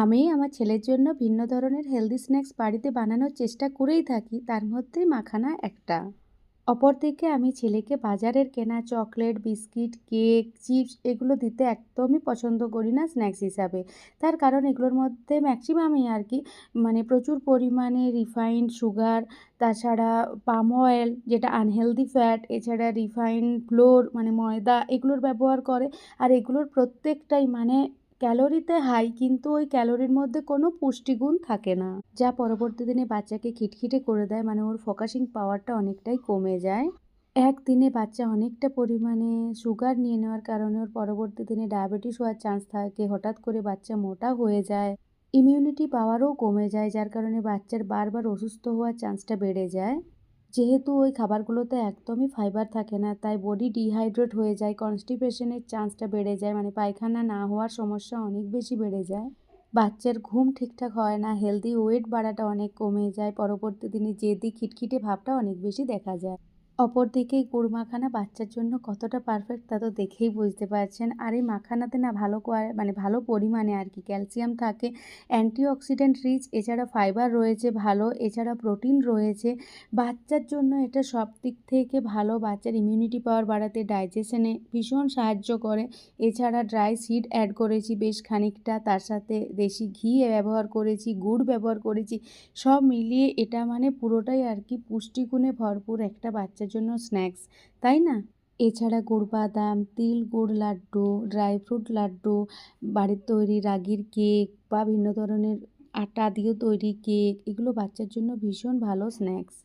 আমি আমার ছেলের জন্য ভিন্ন ধরনের হেলদি স্ন্যাক্স বাড়িতে বানানোর চেষ্টা করেই থাকি, তার মধ্যেই মাখানা একটা। অপরদিকে আমি ছেলেকে বাজারের কেনা চকলেট, বিস্কিট, কেক, চিপস এগুলো দিতে একদমই পছন্দ করি না স্ন্যাক্স হিসাবে। তার কারণ এগুলোর মধ্যে ম্যাক্সিমামই আরকি মানে প্রচুর পরিমাণে রিফাইন্ড সুগার, তাছাড়া পাম অয়েল যেটা আনহেলদি ফ্যাট, এছাড়া রিফাইন্ড ফ্লোর মানে ময়দা এগুলোর ব্যবহার করে। আর এগুলোর প্রত্যেকটাই মানে ক্যালোরিতে হাই, কিন্তু ওই ক্যালোরির মধ্যে কোনো পুষ্টিগুণ থাকে না। যা পরবর্তী দিনে বাচ্চাকে খিটখিটে করে দেয়, মানে ওর ফোকাসিং পাওয়ারটা অনেকটাই কমে যায়। একদিনে বাচ্চা অনেকটা পরিমাণে সুগার নিয়ে নেওয়ার কারণে ওর পরবর্তী দিনে ডায়াবেটিস হওয়ার চান্স থাকে। হঠাৎ করে বাচ্চা মোটা হয়ে যায়। ইমিউনিটি পাওয়ারও কমে যায়, যার কারণে বাচ্চার বারবার অসুস্থ হওয়ার চান্সটা বেড়ে যায়। যেহেতু ওই খাবারগুলোতে একদমই ফাইবার থাকে না, তাই বডি ডিহাইড্রেট হয়ে যায়, কনস্টিপেশনের চান্সটা বেড়ে যায়, মানে পায়খানা না হওয়ার সমস্যা অনেক বেশি বেড়ে যায়। বাচ্চার ঘুম ঠিকঠাক হয় না, হেলদি ওয়েট বাড়াটা অনেক কমে যায়, পরবর্তী দিনে জেদি খিটখিটে ভাবটা অনেক বেশি দেখা যায়। অপরদিকে এই গুড় মাখানা বাচ্চার জন্য কতটা পারফেক্ট তা তো দেখেই বুঝতে পারছেন। আর এই মাখানাতে না ভালো মানে ভালো পরিমাণে আরকি ক্যালসিয়াম থাকে, অ্যান্টিঅক্সিডেন্ট রিচ, এছাড়া ফাইবার রয়েছে ভালো, এছাড়া প্রোটিন রয়েছে। বাচ্চার জন্য এটা সবদিক থেকে ভালো, বাচ্চার ইমিউনিটি পাওয়ার বাড়াতে, ডাইজেশনে ভীষণ সাহায্য করে। এছাড়া ড্রাই সিড অ্যাড করেছি বেশ খানিকটা, তার সাথে দেশি ঘি ব্যবহার করেছি, গুড় ব্যবহার করেছি। সব মিলিয়ে এটা মানে পুরোটাই আরকি পুষ্টিগুণে ভরপুর একটা বাচ্চার জন্য স্ন্যাক্স, তাই না? এছাড়া গুড় বাদাম, তিল গুড় লাড্ডু, ড্রাই ফ্রুট লাড্ডু, বাড়ির তৈরি রাগির কেক বা ভিন্ন ধরনের আটা দিয়েও তৈরি কেক, এগুলো বাচ্চার জন্য ভীষণ ভালো স্ন্যাক্স।